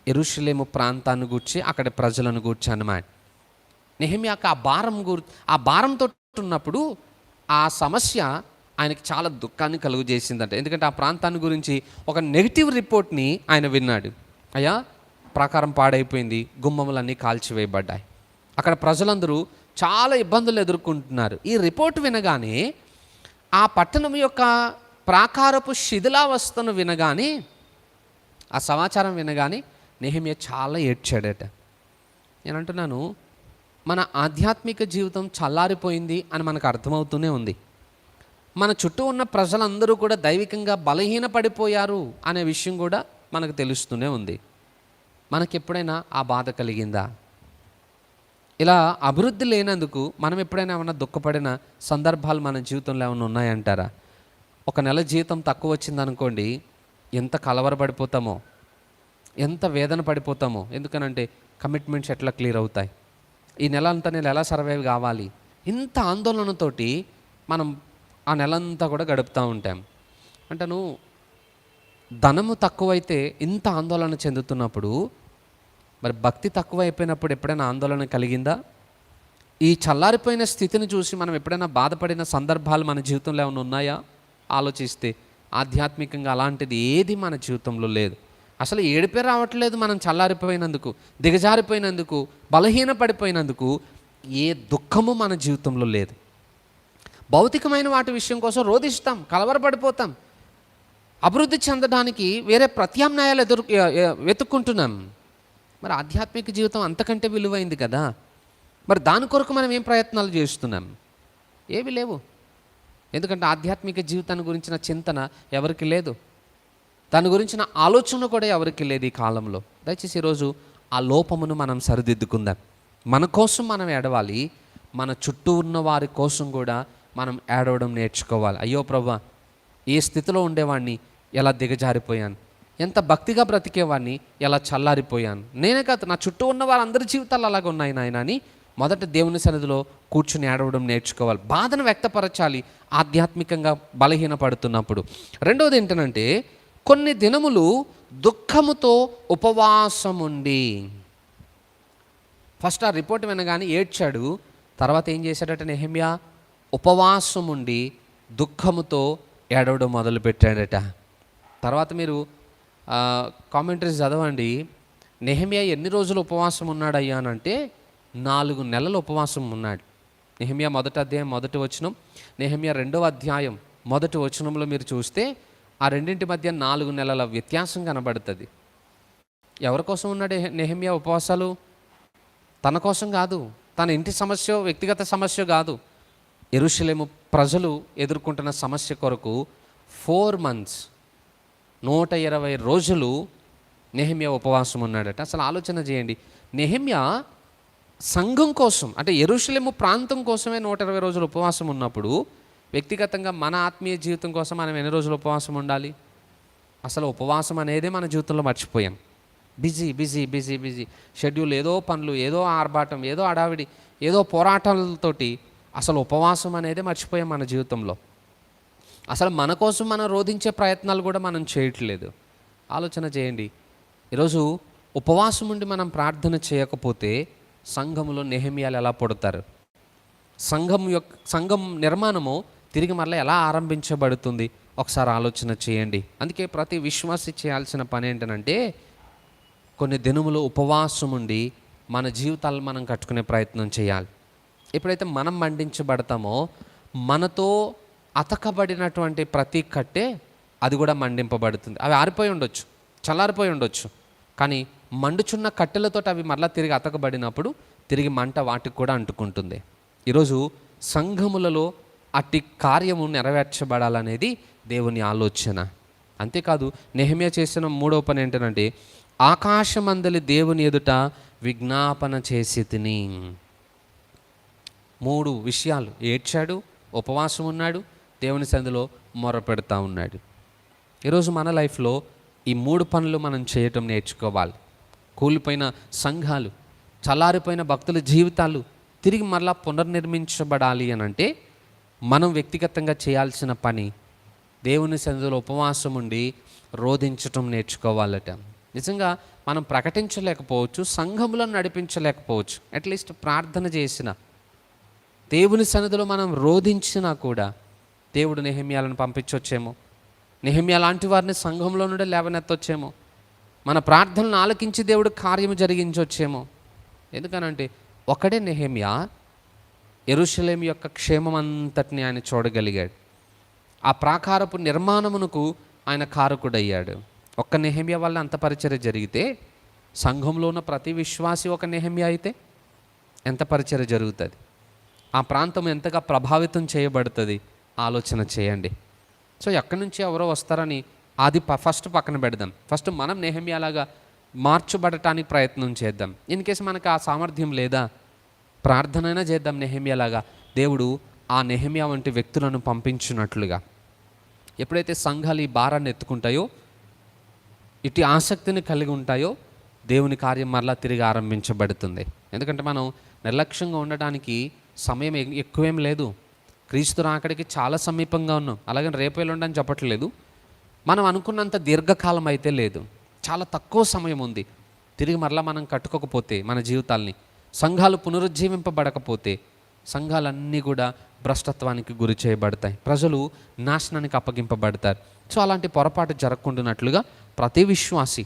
B: యెరూషలేము ప్రాంతాన్ని గూర్చి, అక్కడి ప్రజలను గూర్చి అన్నమాట. నెహెమ్యాకు ఆ భారంతో ఉన్నప్పుడు ఆ సమస్య ఆయనకి చాలా దుఃఖాన్ని కలుగు చేసిందంట. ఎందుకంటే ఆ ప్రాంతాన్ని గురించి ఒక నెగిటివ్ రిపోర్ట్ని ఆయన విన్నాడు. అయ్యా, ప్రాకారం పాడైపోయింది, గుమ్మములన్నీ కాల్చివేయబడ్డాయి, అక్కడ ప్రజలందరూ చాలా ఇబ్బందులు ఎదుర్కొంటున్నారు. ఈ రిపోర్ట్ వినగానే, ఆ పట్టణం యొక్క ప్రాకారపు శిథిలావస్థను వినగానే, ఆ సమాచారం వినగానే నెహెమ్యా చాలా ఏడ్చాడట. నేను అంటున్నాను, మన ఆధ్యాత్మిక జీవితం చల్లారిపోయింది అని మనకు అర్థమవుతూనే ఉంది. మన చుట్టూ ఉన్న ప్రజలందరూ కూడా దైవికంగా బలహీనపడిపోయారు అనే విషయం కూడా మనకు తెలుస్తూనే ఉంది. మనకెప్పుడైనా ఆ బాధ కలిగిందా? ఇలా అభివృద్ధి లేనందుకు మనం ఎప్పుడైనా ఏమైనా దుఃఖపడిన సందర్భాలు మన జీవితంలో ఏమైనా ఉన్నాయంటారా? ఒక నెల జీతం తక్కువ వచ్చిందనుకోండి, ఎంత కలవరపడిపోతామో, ఎంత వేదన పడిపోతామో. ఎందుకనంటే కమిట్మెంట్స్ ఎట్లా క్లియర్ అవుతాయి, ఈ నెల అంతా నేను ఎలా సర్వైవ్ కావాలి, ఇంత ఆందోళనతోటి మనం ఆ నెలంతా కూడా గడుపుతూ ఉంటాం. అంటను ధనము తక్కువైతే ఇంత ఆందోళన చెందుతున్నప్పుడు, మరి భక్తి తక్కువ అయిపోయినప్పుడు ఎప్పుడైనా ఆందోళన కలిగిందా? ఈ చల్లారిపోయిన స్థితిని చూసి మనం ఎప్పుడైనా బాధపడిన సందర్భాలు మన జీవితంలో ఏమైనా ఉన్నాయా? ఆలోచిస్తే ఆధ్యాత్మికంగా అలాంటిది ఏది మన జీవితంలో లేదు. అసలు ఏడిపే రావట్లేదు. మనం చల్లారిపోయినందుకు, దిగజారిపోయినందుకు, బలహీనపడిపోయినందుకు ఏ దుఃఖము మన జీవితంలో లేదు. భౌతికమైన వాటి విషయం కోసం రోధిస్తాం, కలవరపడిపోతాం, అభివృద్ధి చెందడానికి వేరే ప్రత్యామ్నాయాలు వెతుక్కుంటున్నాం. మరి ఆధ్యాత్మిక జీవితం అంతకంటే విలువైంది కదా. మరి దాని కొరకు మనం ఏం ప్రయత్నాలు చేస్తున్నాం? ఏవి లేవు. ఎందుకంటే ఆధ్యాత్మిక జీవితాన్ని గురించిన చింతన ఎవరికి లేదు, దాని గురించిన ఆలోచన కూడా ఎవరికి లేదు ఈ కాలంలో. దయచేసి ఈరోజు ఆ లోపమును మనం సరిదిద్దుకుందాం. మన కోసం మనం ఏడవాలి, మన చుట్టూ ఉన్న వారి కోసం కూడా మనం ఏడవడం నేర్చుకోవాలి. అయ్యో ప్రభువా, ఏ స్థితిలో ఉండేవాడిని, ఎలా దిగజారిపోయాను, ఎంత భక్తిగా బ్రతికేవాడిని, ఎలా చల్లారిపోయాను. నేనే కాదు, నా చుట్టూ ఉన్న వారందరి జీవితాలు అలాగ ఉన్నాయి నాయన అని మొదట దేవుని సన్నిధిలో కూర్చుని ఏడవడం నేర్చుకోవాలి. బాధను వ్యక్తపరచాలి ఆధ్యాత్మికంగా బలహీనపడుతున్నప్పుడు. రెండవది ఏంటంటే, కొన్ని దినములు దుఃఖముతో ఉపవాసముండి. ఫస్ట్ ఆ రిపోర్ట్ వినగానే ఏడ్చాడు. తర్వాత ఏం చేశాడట నెహెమ్యా? ఉపవాసం ఉండి దుఃఖముతో ఏడవడం మొదలుపెట్టాడట. తర్వాత మీరు కామెంటరీస్ చదవండి. నెహెమ్యా ఎన్ని రోజులు ఉపవాసం ఉన్నాడయ్యా అని అంటే 4 నెలలు ఉపవాసం ఉన్నాడు. నెహెమ్యా 1వ అధ్యాయం 1వ వచనం, నెహెమ్యా 2వ అధ్యాయం 1వ వచనంలో మీరు చూస్తే ఆ రెండింటి మధ్య 4 నెలల వ్యత్యాసం కనబడుతుంది. ఎవరి కోసం ఉన్నాడు నెహెమ్యా ఉపవాసాలు? తన కోసం కాదు, తన ఇంటి సమస్య, వ్యక్తిగత సమస్య కాదు. యెరూషలేము ప్రజలు ఎదుర్కొంటున్న సమస్య కొరకు 4 months 120 రోజులు నెహెమ్యా ఉపవాసం ఉన్నాడట. అసలు ఆలోచన చేయండి. నెహెమ్యా సంఘం కోసం, అంటే యెరూషలేము ప్రాంతం కోసమే 120 రోజులు ఉపవాసం ఉన్నప్పుడు, వ్యక్తిగతంగా మన ఆత్మీయ జీవితం కోసం మనం ఎన్ని రోజులు ఉపవాసం ఉండాలి? అసలు ఉపవాసం అనేది మన జీవితంలో మర్చిపోయాం. Busy busy busy busy schedule, ఏదో పనులు, ఏదో ఆర్భాటం, ఏదో అడావిడి, ఏదో పోరాటాలతోటి అసలు ఉపవాసం అనేది మర్చిపోయాం మన జీవితంలో. అసలు మన కోసం మనం రోధించే ప్రయత్నాలు కూడా మనం చేయట్లేదు. ఆలోచన చేయండి. ఈరోజు ఉపవాసం ఉండి మనం ప్రార్థన చేయకపోతే సంఘములో నెహెమ్యాలు ఎలా పుడతారు? సంఘం నిర్మాణము తిరిగి మరలా ఎలా ఆరంభించబడుతుంది? ఒకసారి ఆలోచన చేయండి. అందుకే ప్రతి విశ్వాసి చేయాల్సిన పని ఏంటంటే, కొన్ని దినములు ఉపవాసం ఉండి మన జీవితాలను మనం కట్టుకునే ప్రయత్నం చేయాలి. ఎప్పుడైతే మనం మండించబడతామో, మనతో అతకబడినటువంటి ప్రతి కట్టే అది కూడా మండింపబడుతుంది. అవి ఆరిపోయి ఉండొచ్చు, చల్లారిపోయి ఉండొచ్చు, కానీ మండుచున్న కట్టెలతో అవి మరలా తిరిగి అతకబడినప్పుడు తిరిగి మంట వాటికి కూడా అంటుకుంటుంది. ఈరోజు సంఘములలో అట్టి కార్యము నెరవేర్చబడాలనేది దేవుని ఆలోచన. అంతేకాదు, నెహెమ్యా చేసిన 3వ పని ఏంటంటే, ఆకాశమందలి దేవుని ఎదుట విజ్ఞాపన చేసి తిని. 3 విషయాలు: ఏడ్చాడు, ఉపవాసం ఉన్నాడు, దేవుని సన్నిధిలో మొరపెడతా ఉన్నాడు. ఈరోజు మన లైఫ్లో ఈ 3 పనులు మనం చేయటం నేర్చుకోవాలి. కూలిపోయిన సంఘాలు, చల్లారిపోయిన భక్తుల జీవితాలు తిరిగి మరలా పునర్నిర్మించబడాలి అని అంటే మనం వ్యక్తిగతంగా చేయాల్సిన పని దేవుని సన్నిధిలో ఉపవాసం ఉండి రోధించటం నేర్చుకోవాలట. నిజంగా మనం ప్రకటించలేకపోవచ్చు, సంఘములో నడిపించలేకపోవచ్చు, అట్లీస్ట్ ప్రార్థన చేసిన, దేవుని సన్నిధిలో మనం రోధించినా కూడా దేవుడు నెహెమ్యాలను పంపించవచ్చేమో, నెహెమ్యా లాంటి వారిని సంఘంలో నుండి లేవనెత్తొచ్చేమో, మన ప్రార్థనలను ఆలకించి దేవుడు కార్యము జరిగించవచ్చేమో. ఎందుకనంటే ఒకడే నెహెమ్యా యెరూషలేము యొక్క క్షేమం అంతటిని ఆయన చూడగలిగాడు. ఆ ప్రాకారపు నిర్మాణమునకు ఆయన కారకుడయ్యాడు. ఒక్క నెహెమ్యా వల్ల అంత పరిచర్య జరిగితే, సంఘంలో ఉన్న ప్రతి విశ్వాసి ఒక నెహెమ్యా అయితే ఎంత పరిచర్య జరుగుతుంది, ఆ ప్రాంతం ఎంతగా ప్రభావితం చేయబడుతుంది ఆలోచన చేయండి. సో ఎక్కడి నుంచి ఎవరో వస్తారని అది ఫస్ట్ పక్కన పెడదాం. ఫస్ట్ మనం నెహెమ్యాలాగా మార్చబడటానికి ప్రయత్నం చేద్దాం. ఇన్ కేసు మనకు ఆ సామర్థ్యం లేదా, ప్రార్థనైనా చేద్దాం నెహెమ్యాలాగా, దేవుడు ఆ నెహెమ్యా వంటి వ్యక్తులను పంపించినట్లుగా. ఎప్పుడైతే సంఘాలు ఈ భారాన్ని ఎత్తుకుంటాయో, ఇటు ఆసక్తిని కలిగి ఉంటాయో, దేవుని కార్యం మరలా తిరిగి ఆరంభించబడుతుంది. ఎందుకంటే మనం నిర్లక్ష్యంగా ఉండడానికి సమయం ఎక్కువేం లేదు. క్రీస్తు రాకడికి చాలా సమీపంగా ఉన్నాం. అలాగని రేపు ఎల్లుండని చెప్పట్లేదు. మనం అనుకున్నంత దీర్ఘకాలం అయితే లేదు, చాలా తక్కువ సమయం ఉంది. తిరిగి మరలా మనం కట్టుకోకపోతే మన జీవితాల్ని, సంఘాలు పునరుజ్జీవింపబడకపోతే సంఘాలన్నీ కూడా భ్రష్టత్వానికి గురి చేయబడతాయి, ప్రజలు నాశనానికి అప్పగింపబడతారు. సో అలాంటి పొరపాటు జరగకుండానట్లుగా ప్రతి విశ్వాసి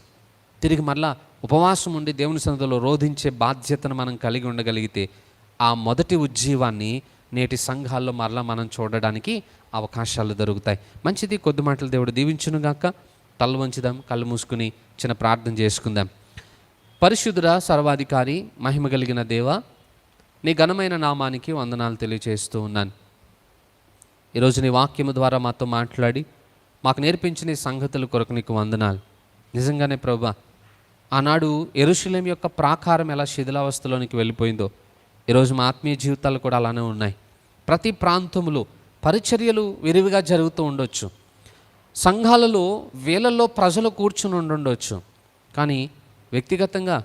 B: తిరిగి మరలా ఉపవాసం ఉండి దేవుని సన్నిధిలో రోధించే బాధ్యతను మనం కలిగి ఉండగలిగితే ఆ మొదటి ఉజ్జీవాన్ని నేటి సంఘాల్లో మరలా మనం చూడడానికి అవకాశాలు దొరుకుతాయి. మంచిది, కొద్ది మాటలు దేవుడు దీవించునుగాక. తల వంచుదాం, కళ్ళు మూసుకుని చిన్న ప్రార్థన చేసుకుందాం. పరిశుద్ధుడా, సర్వాధికారి, మహిమ కలిగిన దేవ, నీ ఘనమైన నామానికి వందనాలు తెలియజేస్తూ ఉన్నాను. ఈరోజు నీ వాక్యము ద్వారా మాతో మాట్లాడి మాకు నేర్పించిన ఈ సంగతుల కొరకు నీకు వందనాలు. నిజంగానే ప్రభువా, ఆనాడు యెరూషలేము యొక్క ప్రాకారం ఎలా శిథిలావస్థలోనికి వెళ్ళిపోయిందో ఈరోజు మా ఆత్మీయ జీవితాలు కూడా అలానే ఉన్నాయి. ప్రతి ప్రాంతంలో పరిచర్యలు విరివిగా జరుగుతూ ఉండొచ్చు, సంఘాలలో వేలల్లో ప్రజలు కూర్చుని ఉండొచ్చు. కానీ వ్యక్తిగతంగా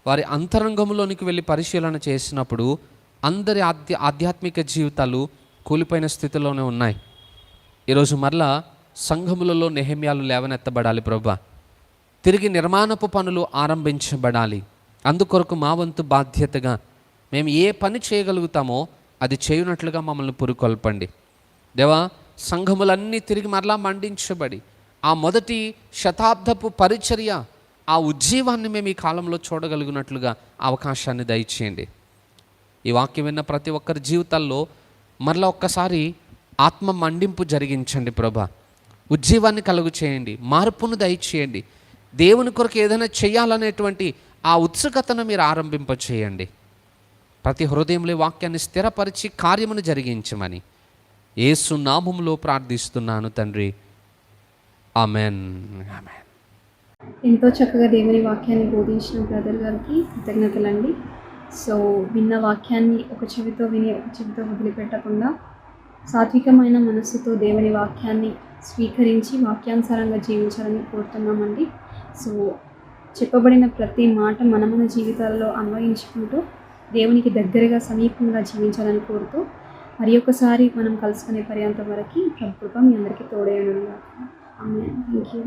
B: వారి అంతరంగంలోనికి వెళ్ళి పరిశీలన చేసినప్పుడు అందరి ఆధ్యాత్మిక జీవితాలు కూలిపోయిన స్థితిలోనే ఉన్నాయి. ఈరోజు మరలా సంఘములలో నెహెమ్యాలు లేవనెత్తబడాలి ప్రభువా. తిరిగి నిర్మాణపు పనులు ఆరంభించబడాలి. అందుకొరకు మా వంతు బాధ్యతగా మేము ఏ పని చేయగలుగుతామో అది చేయునట్లుగా మమ్మల్ని పురుకొల్పండి దేవా. సంఘములన్నీ తిరిగి మరలా మండించబడి ఆ మొదటి శతాబ్దపు పరిచర్య, ఆ ఉజ్జీవాన్ని మేము ఈ కాలంలో చూడగలిగినట్లుగా అవకాశాన్ని దయచేయండి. ఈ వాక్యం విన్న ప్రతి ఒక్కరి జీవితాల్లో మరలా ఒక్కసారి ఆత్మ మండింపు జరిగించండి ప్రభా. ఉజ్జీవాన్ని కలుగు చేయండి, మార్పును దయచేయండి. దేవుని కొరకు ఏదైనా చేయాలనేటువంటి ఆ ఉత్సుకతను మీరు ఆరంభింపచేయండి. ప్రతి హృదయంలో వాక్యాన్ని స్థిరపరిచి కార్యమును జరిగించమని యేసు నామములో ప్రార్థిస్తున్నాను తండ్రి, ఆమెన్. ఆమెన్.
A: ఎంతో చక్కగా దేవుని వాక్యాన్ని బోధించిన బ్రదర్ గారికి కృతజ్ఞతలండి. సో విన్న వాక్యాన్ని ఒక చెవితో విని ఒక చెవితో వదిలిపెట్టకుండా సాత్వికమైన మనస్సుతో దేవుని వాక్యాన్ని స్వీకరించి వాక్యానుసారంగా జీవించాలని కోరుతున్నామండి. సో చెప్పబడిన ప్రతి మాట మన జీవితాల్లో అన్వయించుకుంటూ దేవునికి దగ్గరగా సమీపంగా జీవించాలని కోరుతూ మరి ఒకసారి మనం కలుసుకునే పర్యంతం వరకు ప్రభు కృప మీ అందరికీ తోడేయనుగాక. ఆమేన్. Thank you.